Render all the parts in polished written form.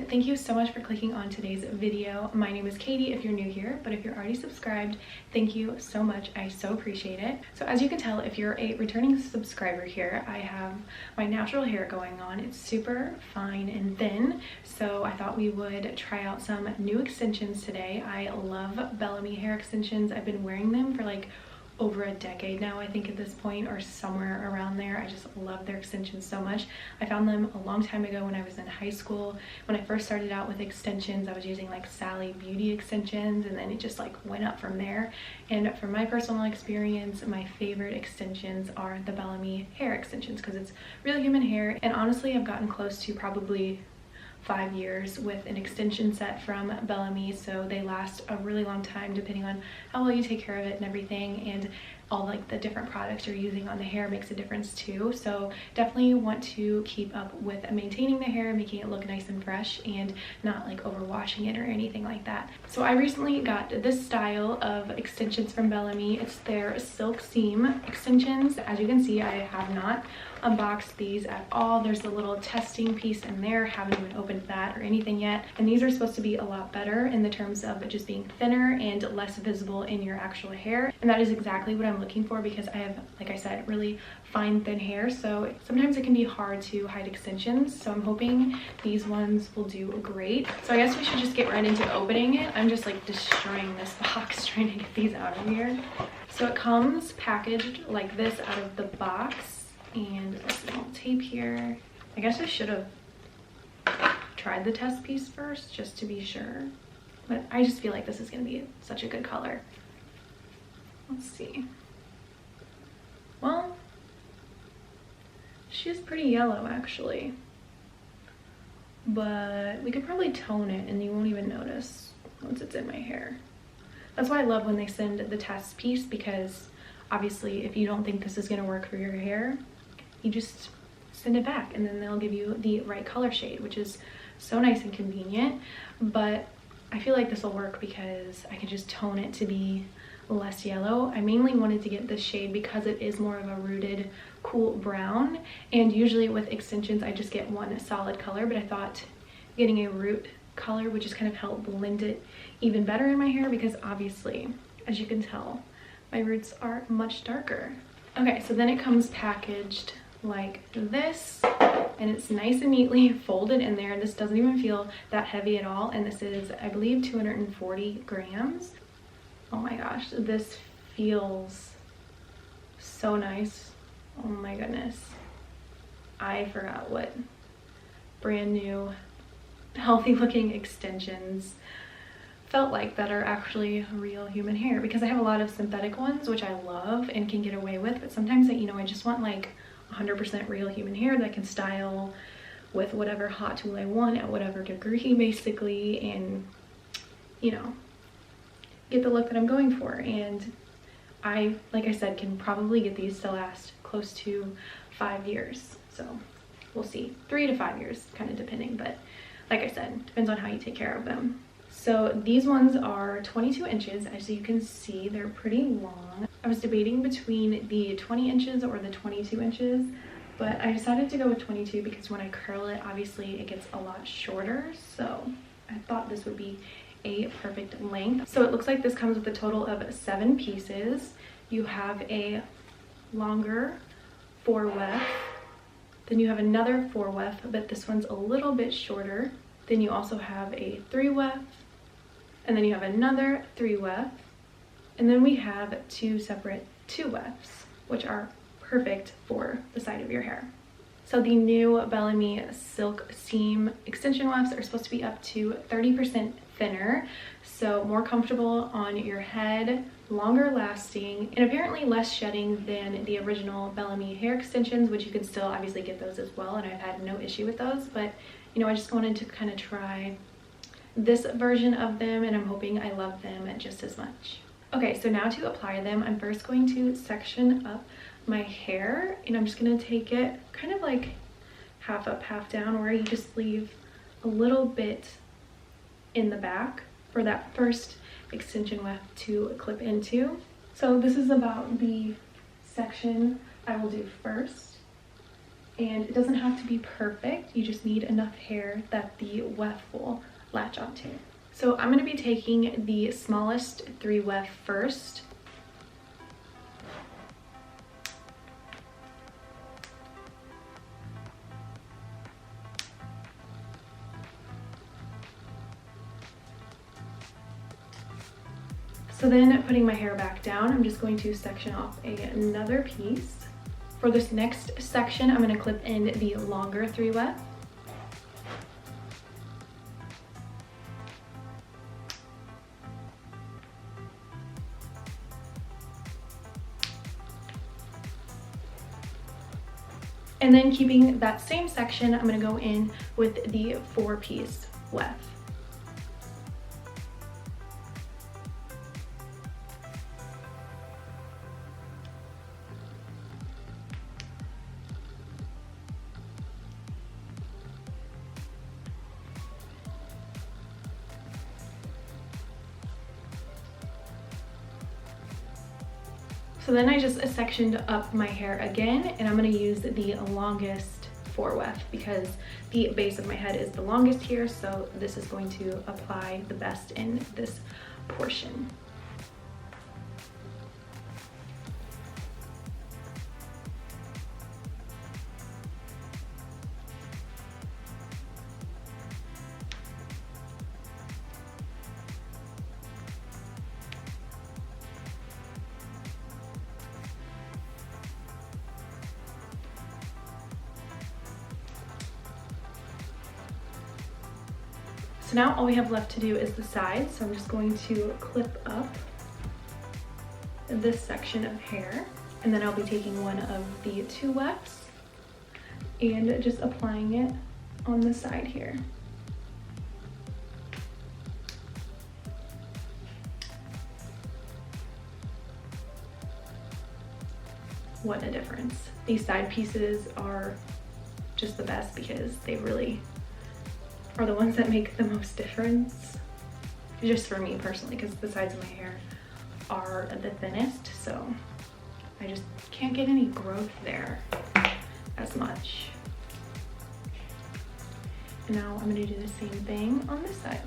thank you so much for clicking on today's video. My name is Katie if you're new here, but if you're already subscribed, thank you so much. I so appreciate it. So as you can tell, if you're a returning subscriber here, I have my natural hair going on. It's super fine and thin, so I thought we would try out some new extensions today. I love Bellami hair extensions. I've been wearing them for like over a decade now, I think, at this point, or somewhere around there. I just love their extensions so much. I found them a long time ago when I was in high school. When I first started out with extensions, I was using like Sally Beauty extensions, and then it just like went up from there. And from my personal experience, my favorite extensions are the Bellami hair extensions because it's real human hair. And honestly, I've gotten close to probably 5 years with an extension set from Bellami, so they last a really long time depending on how well you take care of it and everything, and all like the different products you're using on the hair makes a difference too. So definitely want to keep up with maintaining the hair, making it look nice and fresh, and not like overwashing it or anything like that. So I recently got this style of extensions from Bellami. It's their silk seam extensions. As you can see, I have not unboxed these at all. There's a little testing piece in there. Haven't even opened that or anything yet, and these are supposed to be a lot better in the terms of just being thinner and less visible in your actual hair, and that is exactly what I'm looking for because I have, like I said, really fine thin hair, so sometimes it can be hard to hide extensions. So I'm hoping these ones will do great. So I guess we should just get right into opening it. I'm just like destroying this box trying to get these out of here. So it comes packaged like this out of the box, and there's a little tape here. I guess I should have tried the test piece first just to be sure, but I just feel like this is going to be such a good color. Let's see. Well, she's pretty yellow actually, but we could probably tone it and you won't even notice once it's in my hair. That's why I love when they send the test piece, because obviously if you don't think this is going to work for your hair, you just send it back and then they'll give you the right color shade, which is so nice and convenient. But I feel like this will work because I can just tone it to be less yellow. I mainly wanted to get this shade because it is more of a rooted cool brown, and usually with extensions I just get one solid color, but I thought getting a root color would just kind of help blend it even better in my hair, because obviously, as you can tell, my roots are much darker. Okay, so then it comes packaged like this, and it's nice and neatly folded in there. This doesn't even feel that heavy at all, and this is, I believe, 240 grams. Oh my gosh, this feels so nice. Oh my goodness, I forgot what brand new healthy looking extensions felt like that are actually real human hair, because I have a lot of synthetic ones which I love and can get away with, but sometimes I just want like 100% real human hair that I can style with whatever hot tool I want at whatever degree basically, and get the look that I'm going for. And I, like I said, can probably get these to last close to 5 years, so we'll see. 3 to 5 years, kind of depending, but like I said, depends on how you take care of them. So these ones are 22 inches. As you can see, they're pretty long. I was debating between the 20 inches or the 22 inches, but I decided to go with 22 because when I curl it, obviously it gets a lot shorter, so I thought this would be a perfect length. So it looks like this comes with a total of 7 pieces. You have a longer 4 weft, then you have another 4 weft, but this one's a little bit shorter. Then you also have a 3 weft, and then you have another 3 weft, and then we have 2 separate 2 wefts, which are perfect for the side of your hair. So the new Bellami silk seam extension wefts are supposed to be up to 30% thinner, so more comfortable on your head, longer lasting, and apparently less shedding than the original Bellami hair extensions, which you can still obviously get those as well, and I've had no issue with those, but I just wanted to kind of try this version of them, and I'm hoping I love them just as much. Okay, so now to apply them, I'm first going to section up my hair, and I'm just going to take it kind of like half up, half down, where you just leave a little bit in the back for that first extension weft to clip into. So this is about the section I will do first, And it doesn't have to be perfect, you just need enough hair that the weft will latch onto. So I'm going to be taking the smallest 3 weft first. So then putting my hair back down, I'm just going to section off another piece. For this next section, I'm going to clip in the longer 3 weft. And then keeping that same section, I'm going to go in with the 4-piece weft. So then I just sectioned up my hair again, and I'm going to use the longest 4 weft because the base of my head is the longest here, so this is going to apply the best in this portion. So now all we have left to do is the sides. So I'm just going to clip up this section of hair, and then I'll be taking one of the 2 wefts and just applying it on the side here. What a difference. These side pieces are just the best because they really are the ones that make the most difference, just for me personally, because the sides of my hair are the thinnest, so I just can't get any growth there as much. And now I'm going to do the same thing on this side.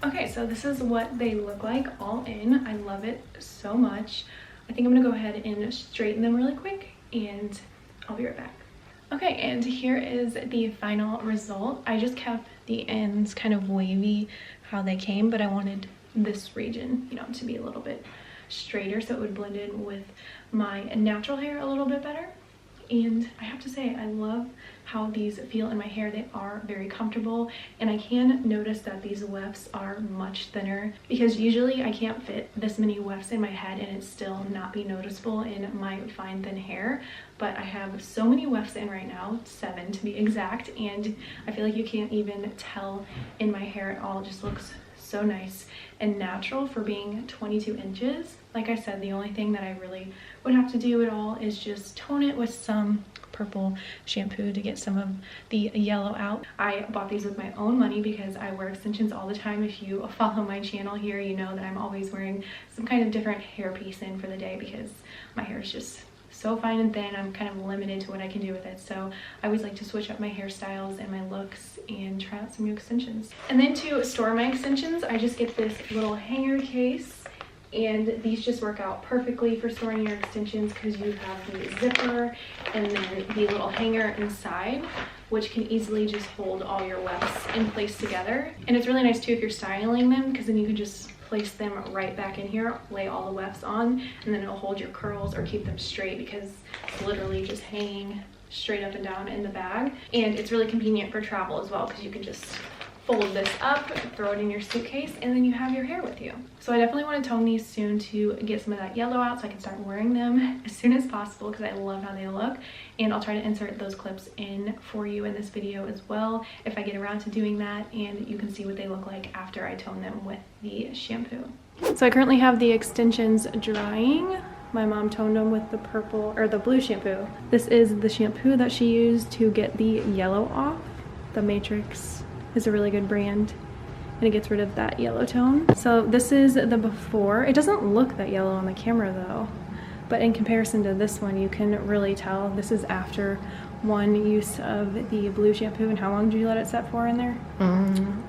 Okay, so this is what they look like all in. I love it so much. I think I'm gonna go ahead and straighten them really quick, and I'll be right back. Okay, and here is the final result. I just kept the ends kind of wavy how they came, but I wanted this region, you know, to be a little bit straighter so it would blend in with my natural hair a little bit better. And I have to say, I love how these feel in my hair. They are very comfortable, and I can notice that these wefts are much thinner because usually I can't fit this many wefts in my head and it still not be noticeable in my fine thin hair. But I have so many wefts in right now, 7 to be exact, and I feel like you can't even tell in my hair at all. It just looks so nice and natural for being 22 inches. Like I said, the only thing that I really would have to do at all is just tone it with some purple shampoo to get some of the yellow out. I bought these with my own money because I wear extensions all the time. If you follow my channel here, you know that I'm always wearing some kind of different hair piece in for the day because my hair is just so fine and thin. I'm kind of limited to what I can do with it, so I always like to switch up my hairstyles and my looks and try out some new extensions. And then to store my extensions, I just get this little hanger case, and these just work out perfectly for storing your extensions because you have the zipper and then the little hanger inside, which can easily just hold all your wefts in place together. And it's really nice too if you're styling them, because then you can just place them right back in here, lay all the wefts on, and then it'll hold your curls or keep them straight because it's literally just hanging straight up and down in the bag. And it's really convenient for travel as well because you can just fold this up, throw it in your suitcase, and then you have your hair with you. So I definitely want to tone these soon to get some of that yellow out so I can start wearing them as soon as possible because I love how they look. And I'll try to insert those clips in for you in this video as well if I get around to doing that, and you can see what they look like after I tone them with the shampoo. So I currently have the extensions drying. My mom toned them with the purple or the blue shampoo. This is the shampoo that she used to get the yellow off. The Matrix is a really good brand, and it gets rid of that yellow tone. So this is the before. It doesn't look that yellow on the camera though, but in comparison to this one, you can really tell. This is after one use of the blue shampoo. And how long did you let it set for in there?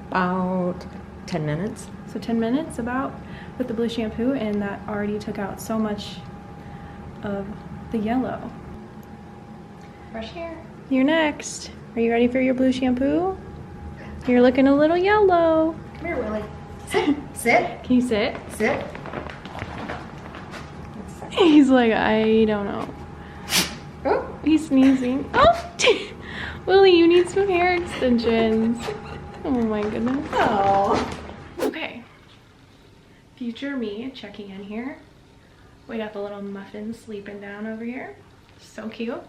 About 10 minutes. So 10 minutes about with the blue shampoo, and that already took out so much of the yellow. Brush hair. You're next. Are you ready for your blue shampoo? You're looking a little yellow. Come here, Willie. Sit. Sit. Can you sit? Sit. He's like, I don't know. Oh. He's sneezing. Oh! Willie, you need some hair extensions. Oh my goodness. Oh. Okay. Future me checking in here. We got the little muffin sleeping down over here. So cute.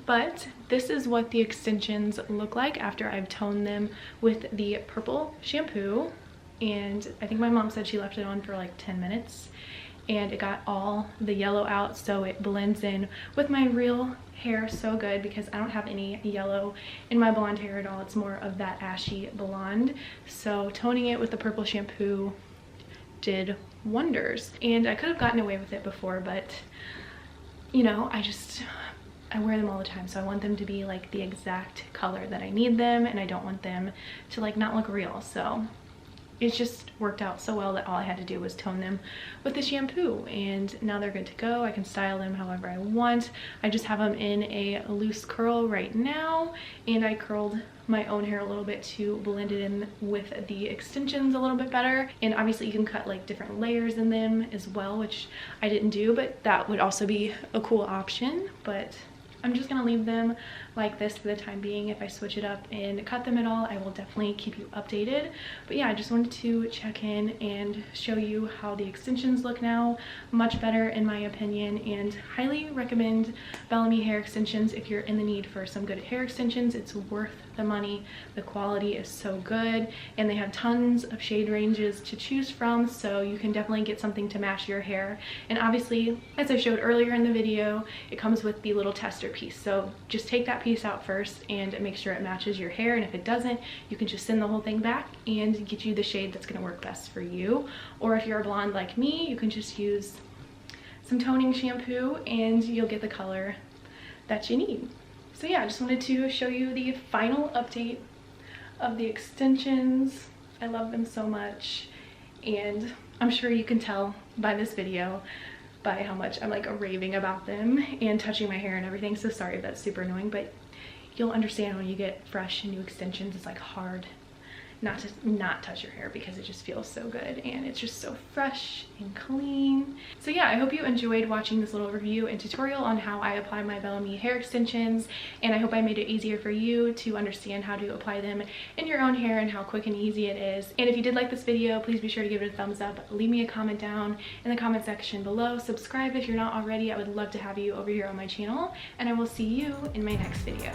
But this is what the extensions look like after I've toned them with the purple shampoo. And I think my mom said she left it on for like 10 minutes. And it got all the yellow out, so it blends in with my real hair so good, because I don't have any yellow in my blonde hair at all. It's more of that ashy blonde. So toning it with the purple shampoo did wonders. And I could have gotten away with it before, but you know, I wear them all the time, so I want them to be like the exact color that I need them, and I don't want them to like not look real. So it just worked out so well that all I had to do was tone them with the shampoo, and now they're good to go. I can style them however I want. I just have them in a loose curl right now, and I curled my own hair a little bit to blend it in with the extensions a little bit better. And obviously you can cut like different layers in them as well, which I didn't do, but that would also be a cool option. But I'm just gonna leave them like this for the time being. If I switch it up and cut them at all, I will definitely keep you updated. But yeah, I just wanted to check in and show you how the extensions look now. Much better in my opinion, and highly recommend Bellami hair extensions if you're in the need for some good hair extensions. It's worth the money. The quality is so good, and they have tons of shade ranges to choose from, so you can definitely get something to match your hair. And obviously, as I showed earlier in the video, it comes with the little tester piece, so just take that piece out first and make sure it matches your hair, and if it doesn't, you can just send the whole thing back and get you the shade that's going to work best for you. Or if you're a blonde like me, you can just use some toning shampoo and you'll get the color that you need. So yeah, I just wanted to show you the final update of the extensions. I love them so much, and I'm sure you can tell by this video by how much I'm like raving about them and touching my hair and everything. So sorry if that's super annoying, but you'll understand when you get fresh and new extensions, it's like hard not to not touch your hair because it just feels so good and it's just so fresh and clean. So yeah, I hope you enjoyed watching this little review and tutorial on how I apply my Bellami hair extensions, and I hope I made it easier for you to understand how to apply them in your own hair and how quick and easy it is. And if you did like this video, please be sure to give it a thumbs up, leave me a comment down in the comment section below, subscribe if you're not already. I would love to have you over here on my channel, and I will see you in my next video.